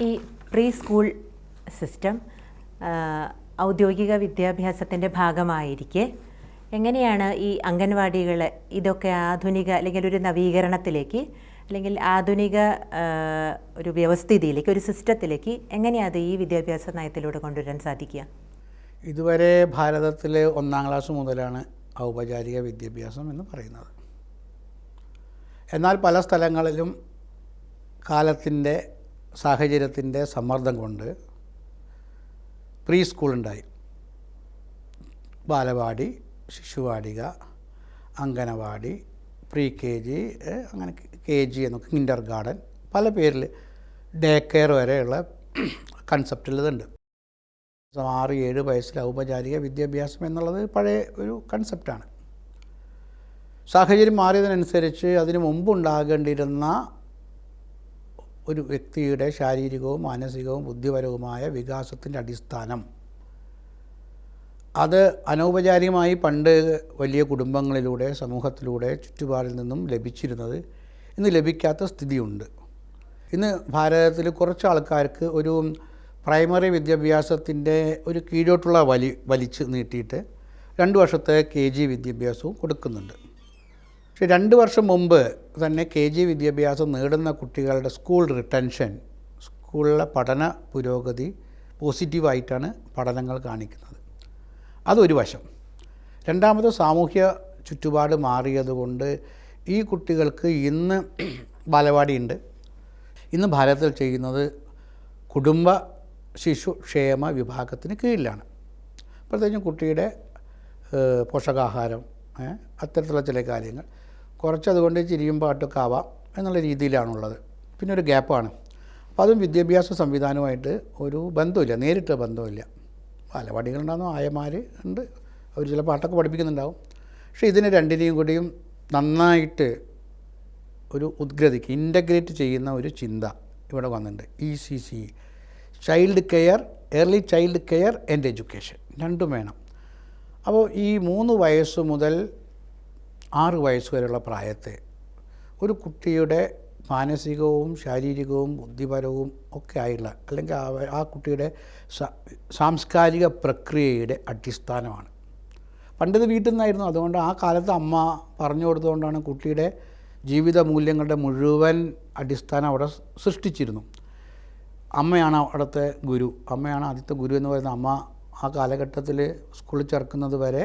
ഈ pre school system ഔദ്യോഗിക വിദ്യാഭ്യാസത്തിൻ്റെ ഭാഗമായിരിക്കെ എങ്ങനെയാണ് ഈ അംഗൻവാടികൾ ഇതൊക്കെ ആധുനിക അല്ലെങ്കിൽ ഒരു നവീകരണത്തിലേക്ക് അല്ലെങ്കിൽ ആധുനിക ഒരു വ്യവസ്ഥിതിയിലേക്ക് ഒരു സിസ്റ്റത്തിലേക്ക് എങ്ങനെയാണ് അത് ഈ വിദ്യാഭ്യാസ നയത്തിലൂടെ കൊണ്ടുവരാൻ സാധിക്കുക? ഇതുവരെ ഭാരതത്തിൽ 1-ാം ക്ലാസ് മുതലാണ് ഔപചാരിക വിദ്യാഭ്യാസം എന്ന് പറയുന്നത്. എന്നാൽ പല സ്ഥലങ്ങളിലും കാലത്തിൻ്റെ സാഹചര്യത്തിൻ്റെ സമ്മർദ്ദം കൊണ്ട് പ്രീ സ്കൂളുണ്ടായി. ബാലവാടി, ശിശുവാടിക, അംഗനവാടി, പ്രീ KG, അങ്ങനെ KG എന്നൊക്കെ, കിൻഡർ ഗാർഡൻ, പല പേരിൽ ഡേ കെയർ വരെയുള്ള കൺസെപ്റ്റിൽ ഇതുണ്ട്. 6-7 വയസ്സിൽ ഔപചാരിക വിദ്യാഭ്യാസം എന്നുള്ളത് പഴയ ഒരു കൺസെപ്റ്റാണ്. സാഹചര്യം മാറിയതിനനുസരിച്ച് അതിനു മുമ്പുണ്ടാകേണ്ടിരുന്ന ഒരു വ്യക്തിയുടെ ശാരീരികവും മാനസികവും ബുദ്ധിപരവുമായ വികാസത്തിൻ്റെ അടിസ്ഥാനം അത് അനൗപചാരികമായി പണ്ട് വലിയ കുടുംബങ്ങളിലൂടെ, സമൂഹത്തിലൂടെ, ചുറ്റുപാടിൽ നിന്നും ലഭിച്ചിരുന്നത് ഇന്ന് ലഭിക്കാത്ത സ്ഥിതിയുണ്ട്. ഇന്ന് ഭാരതത്തിൽ കുറച്ച് ആൾക്കാർക്ക് ഒരു പ്രൈമറി വിദ്യാഭ്യാസത്തിൻ്റെ ഒരു കീഴോട്ടുള്ള വലിച്ച് നീട്ടിയിട്ട് 2 വർഷത്തെ KG വിദ്യാഭ്യാസവും കൊടുക്കുന്നുണ്ട്. പക്ഷേ 2 വർഷം മുമ്പ് തന്നെ KG വിദ്യാഭ്യാസം നേടുന്ന കുട്ടികളുടെ സ്കൂൾ റിട്ടൻഷൻ, സ്കൂളിലെ പഠന പുരോഗതി പോസിറ്റീവായിട്ടാണ് പഠനങ്ങൾ കാണിക്കുന്നത്. അതൊരു വശം. രണ്ടാമത് സാമൂഹ്യ ചുറ്റുപാട് മാറിയതുകൊണ്ട് ഈ കുട്ടികൾക്ക് ഇന്ന് ബാലവാടിയുണ്ട്. ഇന്ന് ഭാരതത്തിൽ ചെയ്യുന്നത് കുടുംബ ശിശുക്ഷേമ വിഭാഗത്തിന് കീഴിലാണ്. പ്രത്യേകിച്ചും കുട്ടിയുടെ പോഷകാഹാരം, അത്തരത്തിലുള്ള ചില കാര്യങ്ങൾ കുറച്ചതുകൊണ്ട് ചിരിയും പാട്ടൊക്കെ ആവാം എന്നുള്ള രീതിയിലാണുള്ളത്. പിന്നെ ഒരു ഗ്യാപ്പാണ്. അപ്പോൾ അതും വിദ്യാഭ്യാസ സംവിധാനവുമായിട്ട് ഒരു ബന്ധമില്ല, നേരിട്ട് ബന്ധമില്ല. ബാലവാടികളുണ്ടാകുന്നു, ആയമാർ ഉണ്ട്, അവർ ചില പാട്ടൊക്കെ പഠിപ്പിക്കുന്നുണ്ടാവും. പക്ഷേ ഇതിനെ രണ്ടിനെയും കൂടിയും നന്നായിട്ട് ഒരു ഉദ്ഗ്രഥിക്ക് ഇൻ്റഗ്രേറ്റ് ചെയ്യുന്ന ഒരു ചിന്ത ഇവിടെ വന്നിട്ടുണ്ട്. ECC, child care, early child care and education, രണ്ടും വേണം. അപ്പോൾ ഈ 3 വയസ്സ് മുതൽ 6 വയസ്സ് വരെയുള്ള പ്രായത്തെ ഒരു കുട്ടിയുടെ മാനസികവും ശാരീരികവും ബുദ്ധിപരവും ഒക്കെ ആയുള്ള, അല്ലെങ്കിൽ ആ കുട്ടിയുടെ സാംസ്കാരിക പ്രക്രിയയുടെ അടിസ്ഥാനമാണ്. പണ്ടിത് വീട്ടിൽ നിന്നായിരുന്നു. അതുകൊണ്ട് ആ കാലത്ത് അമ്മ പറഞ്ഞു കൊടുത്തുകൊണ്ടാണ് കുട്ടിയുടെ ജീവിത മൂല്യങ്ങളുടെ മുഴുവൻ അടിസ്ഥാനം അവിടെ സൃഷ്ടിച്ചിരുന്നു. അമ്മയാണ് അവിടുത്തെ ഗുരു. അമ്മയാണ് ആദ്യത്തെ ഗുരു എന്ന് പറയുന്ന അമ്മ. ആ കാലഘട്ടത്തിൽ സ്കൂളിൽ ചേർക്കുന്നത് വരെ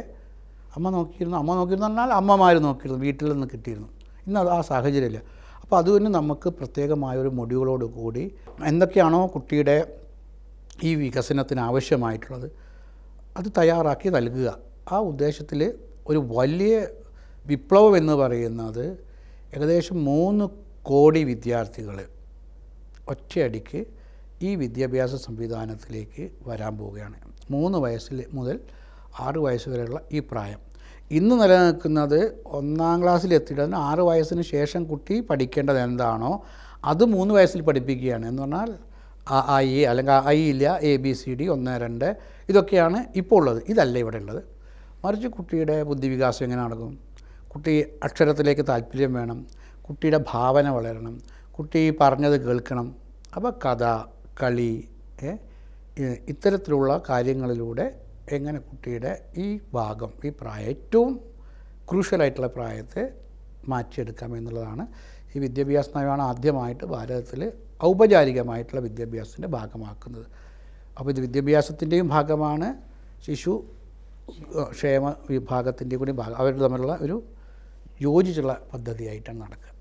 അമ്മ നോക്കിയിരുന്നു പറഞ്ഞാൽ അമ്മമാർ നോക്കിയിരുന്നു, വീട്ടിൽ നിന്ന് കിട്ടിയിരുന്നു. ഇന്ന് അത് ആ സാഹചര്യമില്ല. അപ്പോൾ അതുതന്നെ നമുക്ക് പ്രത്യേകമായൊരു മൊഡ്യൂളോട് കൂടി എന്തൊക്കെയാണോ കുട്ടിയുടെ ഈ വികസനത്തിന് ആവശ്യമായിട്ടുള്ളത് അത് തയ്യാറാക്കി നൽകുക. ആ ഉദ്ദേശത്തിൽ ഒരു വലിയ വിപ്ലവം എന്ന് പറയുന്നത് ഏകദേശം 3 കോടി വിദ്യാർത്ഥികൾ ഒറ്റയടിക്ക് ഈ വിദ്യാഭ്യാസ സംവിധാനത്തിലേക്ക് വരാൻ പോവുകയാണ്. 3 വയസ്സിൽ മുതൽ 6 വയസ്സ് വരെയുള്ള ഈ പ്രായം. ഇന്ന് നിലനിൽക്കുന്നത് 1-ാം ക്ലാസ്സിൽ എത്തിയിട്ട് 6 വയസ്സിന് ശേഷം കുട്ടി പഠിക്കേണ്ടത് എന്താണോ അത് 3 വയസ്സിൽ പഠിപ്പിക്കുകയാണ്. എന്ന് പറഞ്ഞാൽ I അല്ലെങ്കിൽ I ഇല്ല, ABCD 1, 2 ഇതൊക്കെയാണ് ഇപ്പോൾ ഉള്ളത്. ഇതല്ല ഇവിടെ ഉള്ളത്. മറിച്ച് കുട്ടിയുടെ ബുദ്ധിവികാസം എങ്ങനെ നടക്കും, കുട്ടി അക്ഷരത്തിലേക്ക് താല്പര്യം വേണം, കുട്ടിയുടെ ഭാവന വളരണം, കുട്ടി പറഞ്ഞത് കേൾക്കണം. അപ്പോൾ കഥ, കളി, ഇത്തരത്തിലുള്ള കാര്യങ്ങളിലൂടെ എങ്ങനെ കുട്ടിയുടെ ഈ ഭാഗം, ഈ പ്രായം, ഏറ്റവും ക്രൂഷ്യലായിട്ടുള്ള പ്രായത്തെ മാറ്റിയെടുക്കാം എന്നുള്ളതാണ് ഈ വിദ്യാഭ്യാസ നയമാണ് ആദ്യമായിട്ട് ഭാരതത്തിൽ ഔപചാരികമായിട്ടുള്ള വിദ്യാഭ്യാസത്തിൻ്റെ ഭാഗമാക്കുന്നത്. അപ്പോൾ ഇത് വിദ്യാഭ്യാസത്തിൻ്റെയും ഭാഗമാണ്, ശിശു ക്ഷേമ വിഭാഗത്തിൻ്റെയും കൂടി ഭാഗം. അവർ തമ്മിലുള്ള ഒരു യോജിച്ചുള്ള പദ്ധതിയായിട്ടാണ് നടക്കുക.